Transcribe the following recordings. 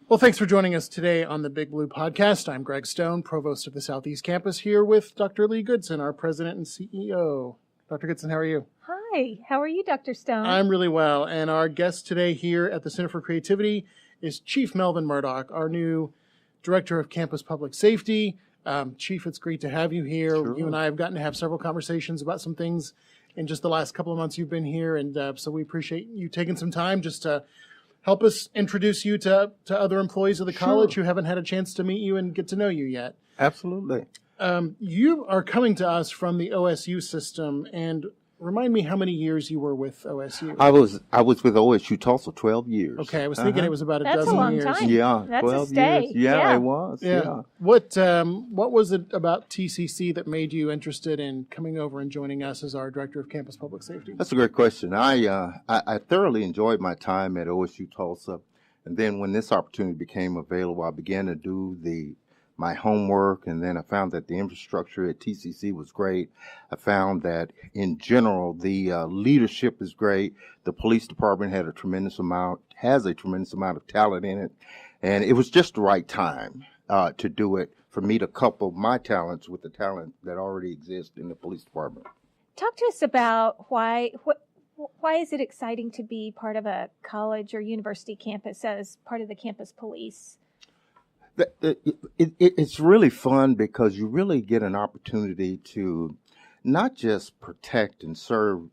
Well, thanks for joining us today on the Big Blue Podcast. I'm Greg Stone, Provost of the Southeast Campus, here with Dr. Lee Goodson, our President and CEO. Dr. Goodson, how are you? Hi, how are you, Dr. Stone? I'm really well, and our guest today here at the Center for Creativity is Chief Melvin Murdock, our new Director of Campus Public Safety. Chief, it's great to have you here. Sure. You and I have gotten to have several conversations about some things in just the last couple of months you've been here, and so we appreciate you taking some time just to help us introduce you to other employees of the college who haven't had a chance to meet you and get to know you yet. Absolutely. You are coming to us from the OSU system, and remind me how many years you were with OSU. I was with OSU Tulsa 12 years. Okay, I was thinking it was about That's dozen a long years. time. Yeah, That's 12 a stay. years. Yeah, it was. Yeah. What was it about TCC that made you interested in coming over and joining us as our Director of Campus Public Safety? That's a great question. I thoroughly enjoyed my time at OSU Tulsa, and then when this opportunity became available, I began to do my homework, and then I found that the infrastructure at TCC was great. I found that in general the leadership is great. The police department has a tremendous amount of talent in it, and it was just the right time to do it, for me to couple my talents with the talent that already exists in the police department. Talk to us about why is it exciting to be part of a college or university campus as part of the campus police? It's really fun because you really get an opportunity to not just protect and serve,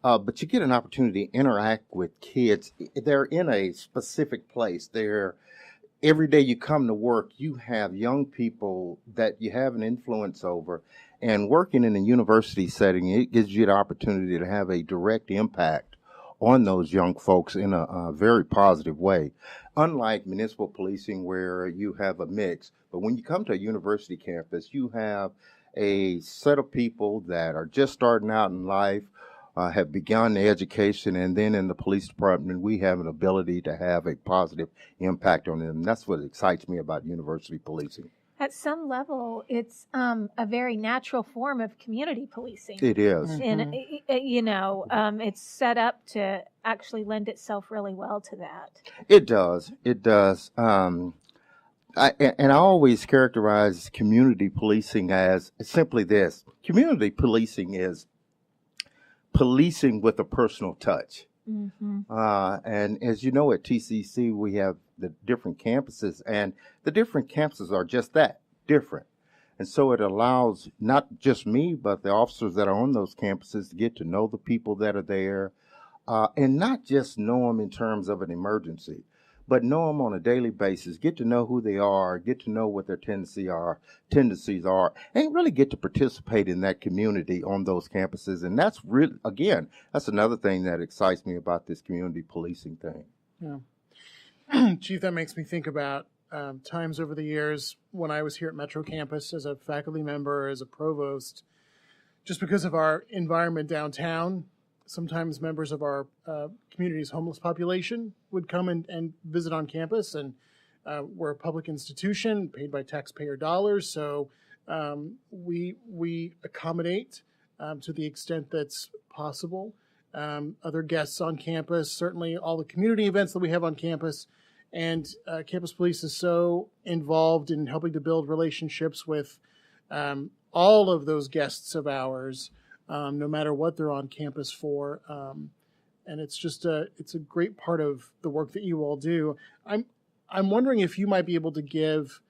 but you get an opportunity to interact with kids. They're in a specific place. Every day you come to work, you have young people that you have an influence over. And working in a university setting, it gives you the opportunity to have a direct impact on those young folks in a very positive way. Unlike municipal policing, where you have a mix, but when you come to a university campus, you have a set of people that are just starting out in life, have begun their education, and then in the police department, we have an ability to have a positive impact on them. That's what excites me about university policing. At some level, it's a very natural form of community policing. It is. And, it's set up to actually lend itself really well to that. It does. It does. I always characterize community policing as simply this. Community policing is policing with a personal touch. Mm-hmm. And as you know, at TCC, we have the different campuses, and the different campuses are just that, different. And so it allows not just me, but the officers that are on those campuses to get to know the people that are there, and not just know them in terms of an emergency, but know them on a daily basis, get to know who they are, get to know what their tendencies are, and really get to participate in that community on those campuses. And that's really, again, that's another thing that excites me about this community policing thing. Yeah. Chief, that makes me think about times over the years when I was here at Metro Campus as a faculty member, as a provost, just because of our environment downtown. Sometimes members of our community's homeless population would come and visit on campus, and we're a public institution paid by taxpayer dollars, so we accommodate to the extent that's possible. Other guests on campus, certainly all the community events that we have on campus, and Campus Police is so involved in helping to build relationships with all of those guests of ours, no matter what they're on campus for. And it's just it's a great part of the work that you all do. I'm wondering if you might be able to give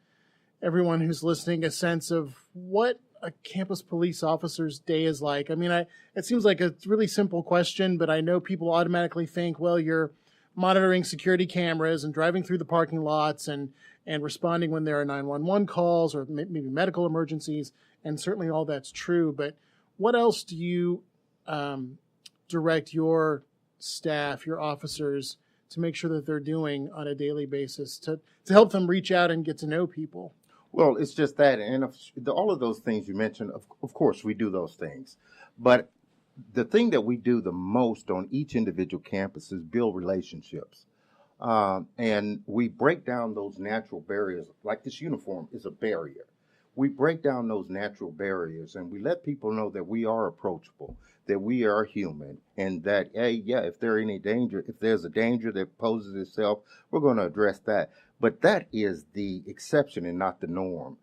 everyone who's listening a sense of what a campus police officer's day is like. I mean, it seems like a really simple question, but I know people automatically think, well, you're monitoring security cameras and driving through the parking lots and responding when there are 911 calls or maybe medical emergencies, and certainly all that's true. But what else do you direct your staff, your officers, to make sure that they're doing on a daily basis to help them reach out and get to know people? Well, it's just that, and all of those things you mentioned, of course, we do those things. But the thing that we do the most on each individual campus is build relationships. And we break down those natural barriers, like this uniform is a barrier. We break down those natural barriers, and we let people know that we are approachable, that we are human and that, hey, yeah, if there's a danger that poses itself, we're going to address that. But that is the exception and not the norm.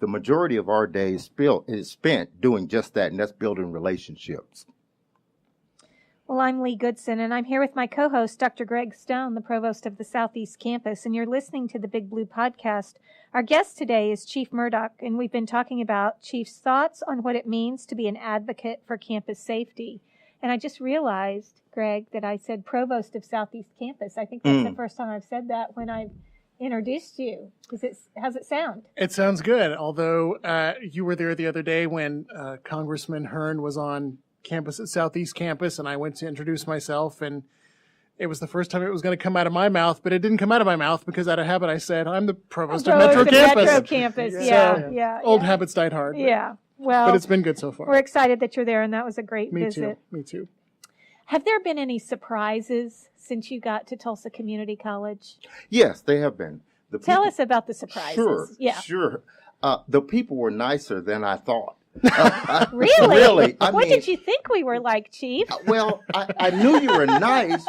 The majority of our day is spent doing just that, and that's building relationships. Well, I'm Lee Goodson, and I'm here with my co-host, Dr. Greg Stone, the provost of the Southeast Campus, and you're listening to the Big Blue Podcast. Our guest today is Chief Murdock, and we've been talking about Chief's thoughts on what it means to be an advocate for campus safety. And I just realized, Greg, that I said provost of Southeast Campus. I think that's the first time I've said that when I've introduced you. How's it sound? It sounds good, although you were there the other day when Congressman Hearn was on campus at Southeast Campus, and I went to introduce myself, and it was the first time it was going to come out of my mouth, but it didn't come out of my mouth because out of habit I said, I'm the provost of Metro Campus. Metro Campus, yeah. Old habits died hard. Yeah, well. But it's been good so far. We're excited that you're there, and that was a great visit. Me too. Have there been any surprises since you got to Tulsa Community College? Yes, they have been. Tell us about the surprises. Sure. The people were nicer than I thought. Really? Really? What did you think we were like, Chief? Well, I knew you were nice,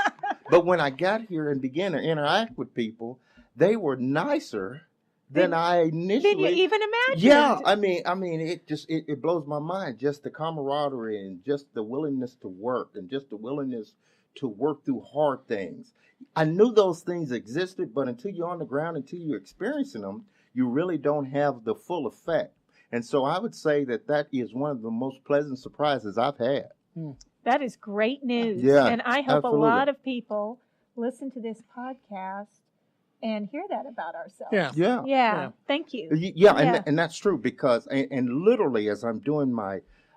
but when I got here and began to interact with people, they were nicer than I initially. Did you even imagine? Yeah, I mean, it blows my mind, just the camaraderie and just the willingness to work and just the willingness to work through hard things. I knew those things existed, but until you're on the ground, until you're experiencing them, you really don't have the full effect. And so I would say that is one of the most pleasant surprises I've had. That is great news. Yeah, and I hope absolutely. A lot of people listen to this podcast and hear that about ourselves. Yeah. Thank you. And that's true because, and literally as I'm doing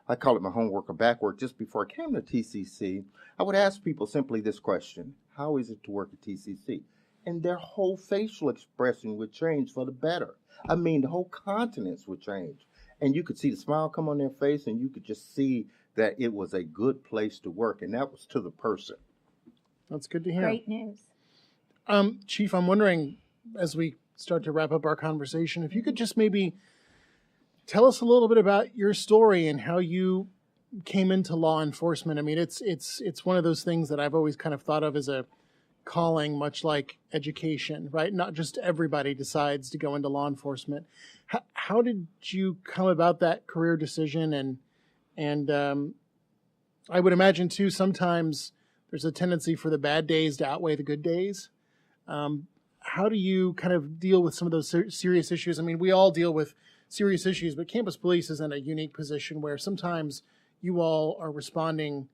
I call it my homework or backwork, just before I came to TCC, I would ask people simply this question: how is it to work at TCC? And their whole facial expression would change for the better. I mean, the whole countenance would change. And you could see the smile come on their face, and you could just see that it was a good place to work. And that was to the person. That's good to hear. Great news. Chief, I'm wondering, as we start to wrap up our conversation, if you could just maybe tell us a little bit about your story and how you came into law enforcement. I mean, it's one of those things that I've always kind of thought of as a calling, much like education, right? Not just everybody decides to go into law enforcement. How did you come about that career decision? And I would imagine too, sometimes there's a tendency for the bad days to outweigh the good days. How do you kind of deal with some of those serious issues? I mean, we all deal with serious issues, but campus police is in a unique position where sometimes you all are responding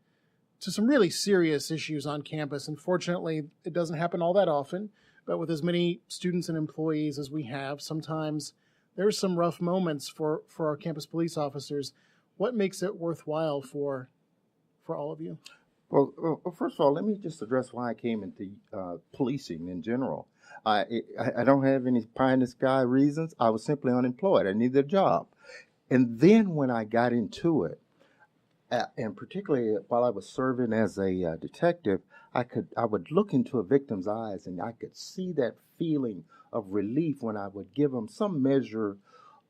to some really serious issues on campus. And fortunately, it doesn't happen all that often, but with as many students and employees as we have, sometimes there's some rough moments for our campus police officers. What makes it worthwhile for all of you? Well, first of all, let me just address why I came into policing in general. I don't have any pie in the sky reasons. I was simply unemployed. I needed a job. And then when I got into it, and particularly while I was serving as a detective, I would look into a victim's eyes and I could see that feeling of relief when I would give them some measure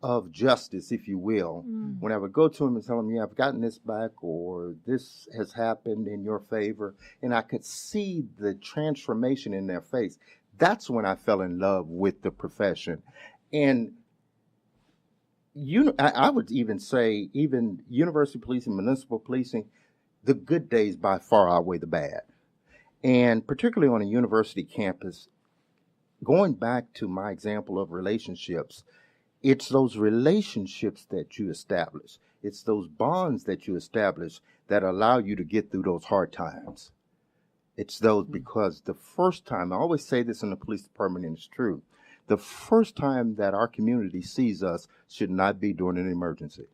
of justice, if you will. When I would go to them and tell them, yeah, I've gotten this back, or this has happened in your favor, and I could see the transformation in their face. That's when I fell in love with the profession. And I would even say, even university policing, municipal policing, the good days by far outweigh the bad. And particularly on a university campus, going back to my example of relationships, it's those relationships that you establish. It's those bonds that you establish that allow you to get through those hard times. It's those, because the first time, I always say this in the police department, and it's true, the first time that our community sees us should not be during an emergency.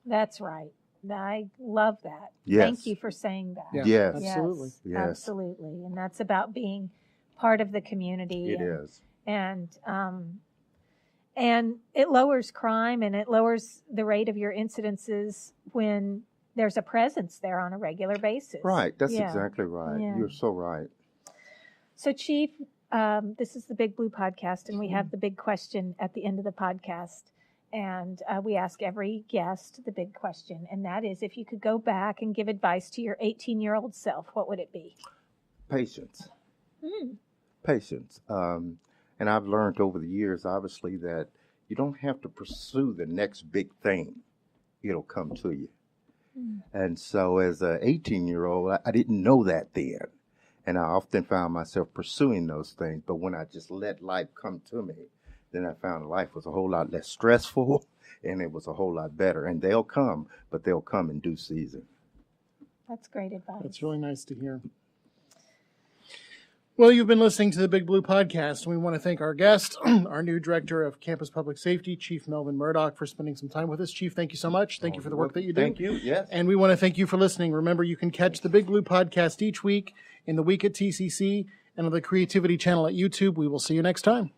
That's right. I love that. Yes. Thank you for saying that. Yeah, Yes. absolutely. Yes. Absolutely. And that's about being part of the community. It is. And it lowers crime, and it lowers the rate of your incidences when there's a presence there on a regular basis. Right. That's Yeah. exactly right. Yeah. You're so right. So, Chief, this is the Big Blue Podcast, and we have the big question at the end of the podcast. And we ask every guest the big question, and that is, if you could go back and give advice to your 18-year-old self, what would it be? Patience. Mm. Patience. And I've learned over the years, obviously, that you don't have to pursue the next big thing. It'll come to you. Mm. And so as an 18-year-old, I didn't know that then. And I often found myself pursuing those things. But when I just let life come to me, then I found life was a whole lot less stressful and it was a whole lot better. And they'll come, but they'll come in due season. That's great advice. That's really nice to hear. Well, you've been listening to the Big Blue Podcast, and we want to thank our guest, our new Director of Campus Public Safety, Chief Melvin Murdock, for spending some time with us. Chief, thank you so much. Thank you for the work that you do. Thank you, yes. And we want to thank you for listening. Remember, you can catch the Big Blue Podcast each week in the week at TCC and on the Creativity channel at YouTube. We will see you next time.